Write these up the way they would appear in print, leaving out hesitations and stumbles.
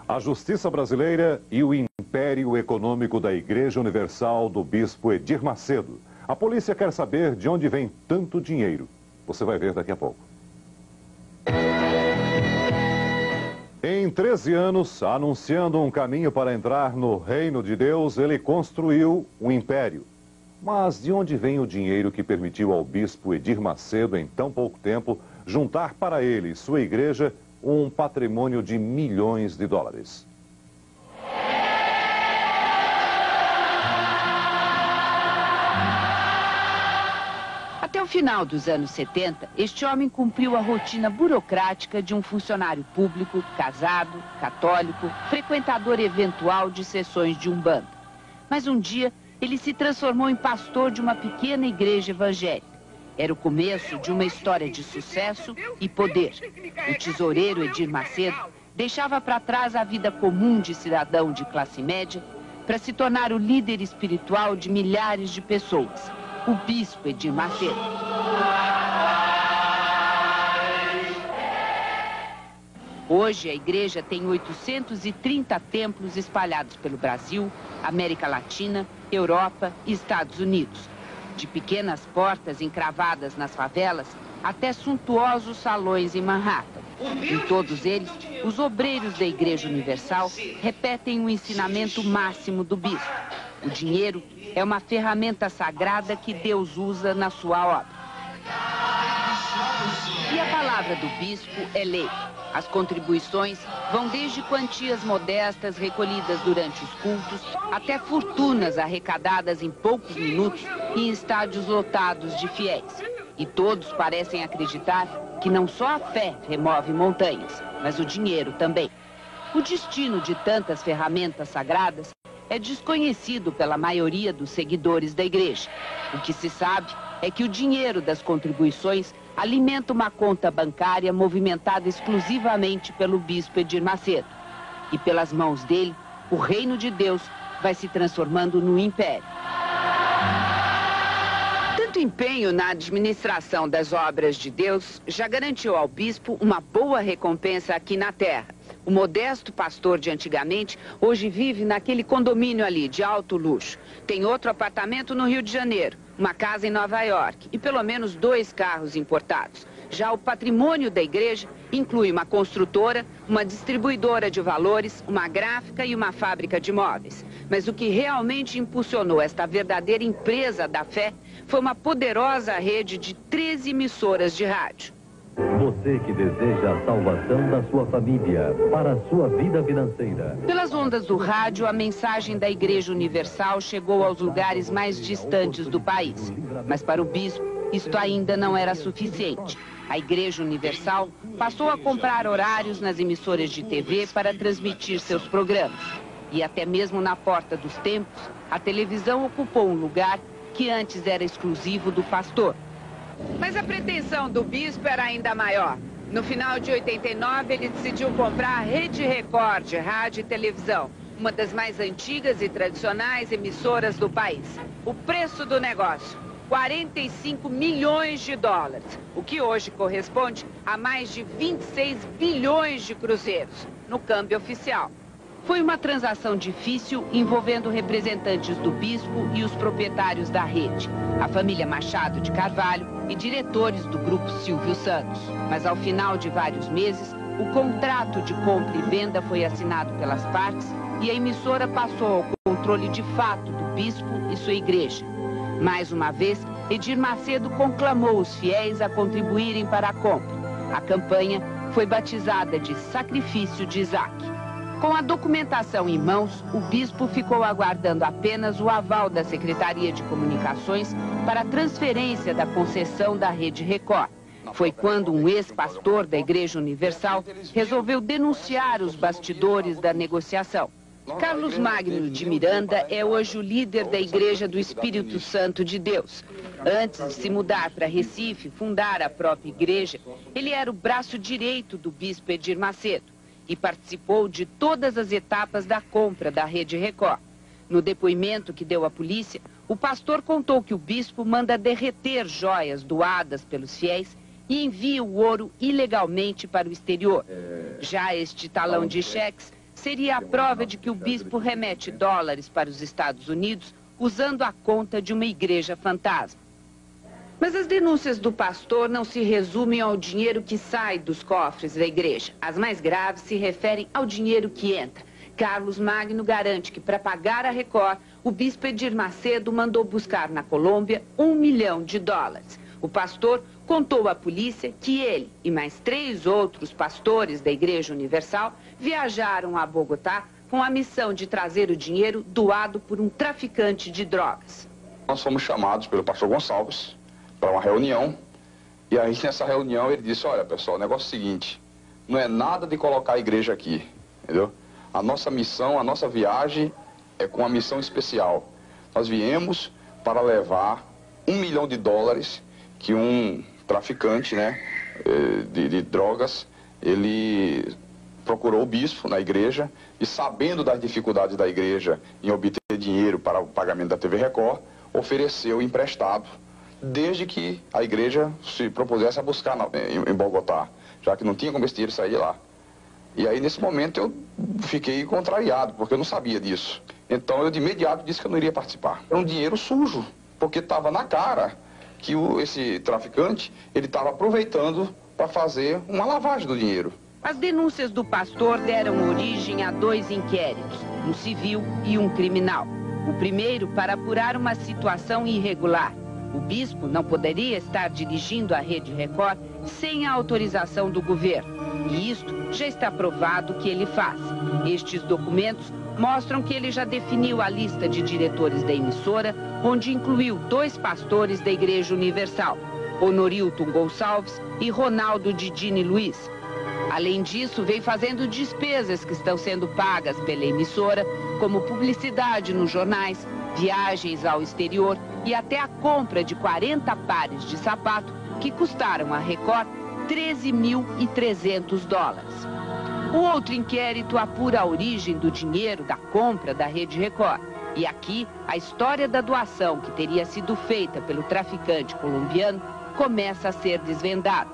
A justiça brasileira e o império econômico da Igreja Universal do Bispo Edir Macedo. A polícia quer saber de onde vem tanto dinheiro. Você vai ver daqui a pouco. Em 13 anos, anunciando um caminho para entrar no reino de Deus, ele construiu um império. Mas de onde vem o dinheiro que permitiu ao bispo Edir Macedo, em tão pouco tempo, juntar para ele e sua igreja um patrimônio de milhões de dólares? Até o final dos anos 70, este homem cumpriu a rotina burocrática de um funcionário público, casado, católico, frequentador eventual de sessões de umbanda. Mas um dia, ele se transformou em pastor de uma pequena igreja evangélica. Era o começo de uma história de sucesso e poder. O tesoureiro Edir Macedo deixava para trás a vida comum de cidadão de classe média para se tornar o líder espiritual de milhares de pessoas. O bispo Edir Macedo. Hoje, a igreja tem 830 templos espalhados pelo Brasil, América Latina, Europa e Estados Unidos. De pequenas portas encravadas nas favelas até suntuosos salões em Manhattan. Em todos eles, os obreiros da Igreja Universal repetem o ensinamento máximo do bispo. O dinheiro é uma ferramenta sagrada que Deus usa na sua obra. E a palavra do bispo é lei. As contribuições vão desde quantias modestas recolhidas durante os cultos até fortunas arrecadadas em poucos minutos em estádios lotados de fiéis. E todos parecem acreditar que não só a fé remove montanhas, mas o dinheiro também. O destino de tantas ferramentas sagradas é desconhecido pela maioria dos seguidores da igreja. O que se sabe é que o dinheiro das contribuições alimenta uma conta bancária movimentada exclusivamente pelo bispo Edir Macedo. E pelas mãos dele, o reino de Deus vai se transformando no império. Tanto empenho na administração das obras de Deus já garantiu ao bispo uma boa recompensa aqui na terra. O modesto pastor de antigamente hoje vive naquele condomínio ali de alto luxo. Tem outro apartamento no Rio de Janeiro, uma casa em Nova York e pelo menos 2 carros importados. Já o patrimônio da igreja inclui uma construtora, uma distribuidora de valores, uma gráfica e uma fábrica de móveis. Mas o que realmente impulsionou esta verdadeira empresa da fé foi uma poderosa rede de 13 emissoras de rádio. Você que deseja a salvação da sua família, para a sua vida financeira. Pelas ondas do rádio, a mensagem da Igreja Universal chegou aos lugares mais distantes do país. Mas para o bispo, isto ainda não era suficiente. A Igreja Universal passou a comprar horários nas emissoras de TV para transmitir seus programas. E até mesmo na porta dos templos, a televisão ocupou um lugar que antes era exclusivo do pastor. Mas a pretensão do bispo era ainda maior. No final de 89, ele decidiu comprar a Rede Record, rádio e televisão, uma das mais antigas e tradicionais emissoras do país. O preço do negócio, 45 milhões de dólares, o que hoje corresponde a mais de 26 bilhões de cruzeiros, no câmbio oficial. Foi uma transação difícil envolvendo representantes do bispo e os proprietários da rede, a família Machado de Carvalho e diretores do grupo Silvio Santos. Mas ao final de vários meses, o contrato de compra e venda foi assinado pelas partes e a emissora passou ao controle de fato do bispo e sua igreja. Mais uma vez, Edir Macedo conclamou os fiéis a contribuírem para a compra. A campanha foi batizada de Sacrifício de Isaac. Com a documentação em mãos, o bispo ficou aguardando apenas o aval da Secretaria de Comunicações para a transferência da concessão da Rede Record. Foi quando um ex-pastor da Igreja Universal resolveu denunciar os bastidores da negociação. Carlos Magno de Miranda é hoje o líder da Igreja do Espírito Santo de Deus. Antes de se mudar para Recife e fundar a própria igreja, ele era o braço direito do bispo Edir Macedo e participou de todas as etapas da compra da Rede Record. No depoimento que deu à polícia, o pastor contou que o bispo manda derreter joias doadas pelos fiéis e envia o ouro ilegalmente para o exterior. Já este talão de cheques seria a prova de que o bispo remete dólares para os Estados Unidos usando a conta de uma igreja fantasma. Mas as denúncias do pastor não se resumem ao dinheiro que sai dos cofres da igreja. As mais graves se referem ao dinheiro que entra. Carlos Magno garante que, para pagar a Record, o bispo Edir Macedo mandou buscar na Colômbia $1 milhão. O pastor contou à polícia que ele e mais 3 outros pastores da Igreja Universal viajaram a Bogotá com a missão de trazer o dinheiro doado por um traficante de drogas. Nós fomos chamados pelo pastor Gonçalves para uma reunião, e aí nessa reunião ele disse: olha pessoal, o negócio é o seguinte, não é nada de colocar a igreja aqui, entendeu? A nossa missão, a nossa viagem é com uma missão especial. Nós viemos para levar $1 milhão que um traficante, né, de drogas, ele procurou o bispo na igreja e, sabendo das dificuldades da igreja em obter dinheiro para o pagamento da TV Record, ofereceu emprestado, desde que a igreja se propusesse a buscar em Bogotá, já que não tinha como esse dinheiro sair de lá. E aí, nesse momento, eu fiquei contrariado, porque eu não sabia disso. Então, eu de imediato disse que eu não iria participar. É um dinheiro sujo, porque estava na cara que esse traficante, ele estava aproveitando para fazer uma lavagem do dinheiro. As denúncias do pastor deram origem a 2 inquéritos, um civil e um criminal. O primeiro para apurar uma situação irregular. O bispo não poderia estar dirigindo a Rede Record sem a autorização do governo. E isto já está provado que ele faz. Estes documentos mostram que ele já definiu a lista de diretores da emissora, onde incluiu 2 pastores da Igreja Universal, Honorilton Gonçalves e Ronaldo Didini Luiz. Além disso, vem fazendo despesas que estão sendo pagas pela emissora, como publicidade nos jornais, viagens ao exterior e até a compra de 40 pares de sapato que custaram à Record $13.300. O outro inquérito apura a origem do dinheiro da compra da Rede Record. E aqui, a história da doação que teria sido feita pelo traficante colombiano começa a ser desvendada.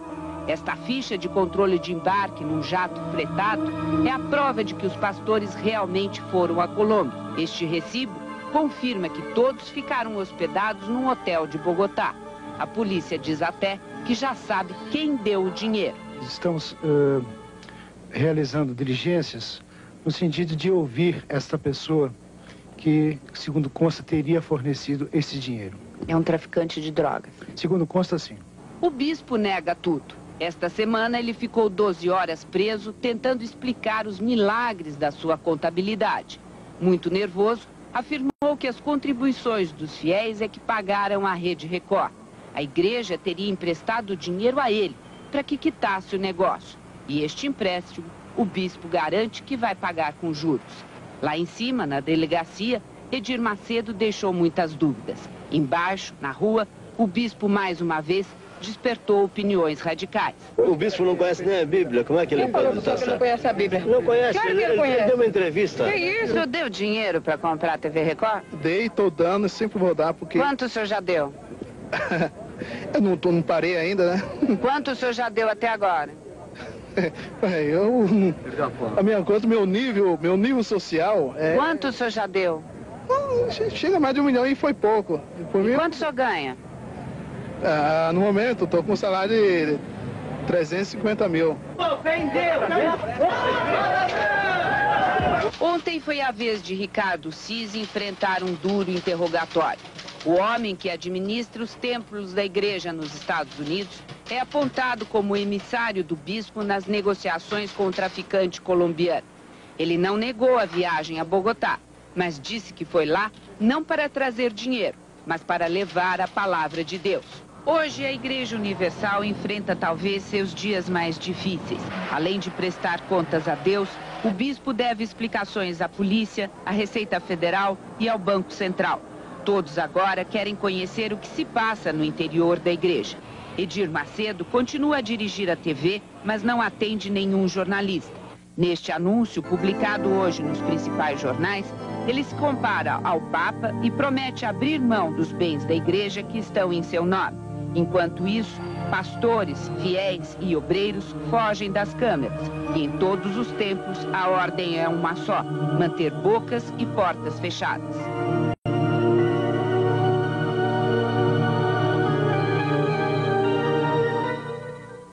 Esta ficha de controle de embarque num jato fretado é a prova de que os pastores realmente foram à Colômbia. Este recibo confirma que todos ficaram hospedados num hotel de Bogotá. A polícia diz até que já sabe quem deu o dinheiro. Estamos realizando diligências no sentido de ouvir esta pessoa que, segundo consta, teria fornecido esse dinheiro. É um traficante de drogas. Segundo consta, sim. O bispo nega tudo. Esta semana ele ficou 12 horas preso tentando explicar os milagres da sua contabilidade. Muito nervoso, afirmou que as contribuições dos fiéis é que pagaram a Rede Record. A igreja teria emprestado dinheiro a ele para que quitasse o negócio. E este empréstimo, o bispo garante que vai pagar com juros. Lá em cima, na delegacia, Edir Macedo deixou muitas dúvidas. Embaixo, na rua, o bispo mais uma vez despertou opiniões radicais. O bispo não conhece nem a Bíblia, como é que ele pode estar certo? Não conhece a Bíblia. Não conhece? Claro que ele conhece. Ele deu uma entrevista. Que isso? O senhor deu dinheiro para comprar a TV Record? Dei, estou dando e sempre vou dar, porque... Quanto o senhor já deu? Eu não parei ainda, né? Quanto o senhor já deu até agora? A minha conta, meu nível social é... Quanto o senhor já deu? Chega a mais de $1 milhão e foi pouco. Por mim, Quanto o senhor ganha? no momento, estou com um salário de 350 mil. Ontem foi a vez de Ricardo Cis enfrentar um duro interrogatório. O homem que administra os templos da igreja nos Estados Unidos é apontado como emissário do bispo nas negociações com o traficante colombiano. Ele não negou a viagem a Bogotá, mas disse que foi lá não para trazer dinheiro, mas para levar a palavra de Deus. Hoje, a Igreja Universal enfrenta talvez seus dias mais difíceis. Além de prestar contas a Deus, o bispo deve explicações à polícia, à Receita Federal e ao Banco Central. Todos agora querem conhecer o que se passa no interior da igreja. Edir Macedo continua a dirigir a TV, mas não atende nenhum jornalista. Neste anúncio, publicado hoje nos principais jornais, ele se compara ao Papa e promete abrir mão dos bens da igreja que estão em seu nome. Enquanto isso, Pastores, fiéis e obreiros fogem das câmeras. E em todos os tempos, a ordem é uma só: manter bocas e portas fechadas.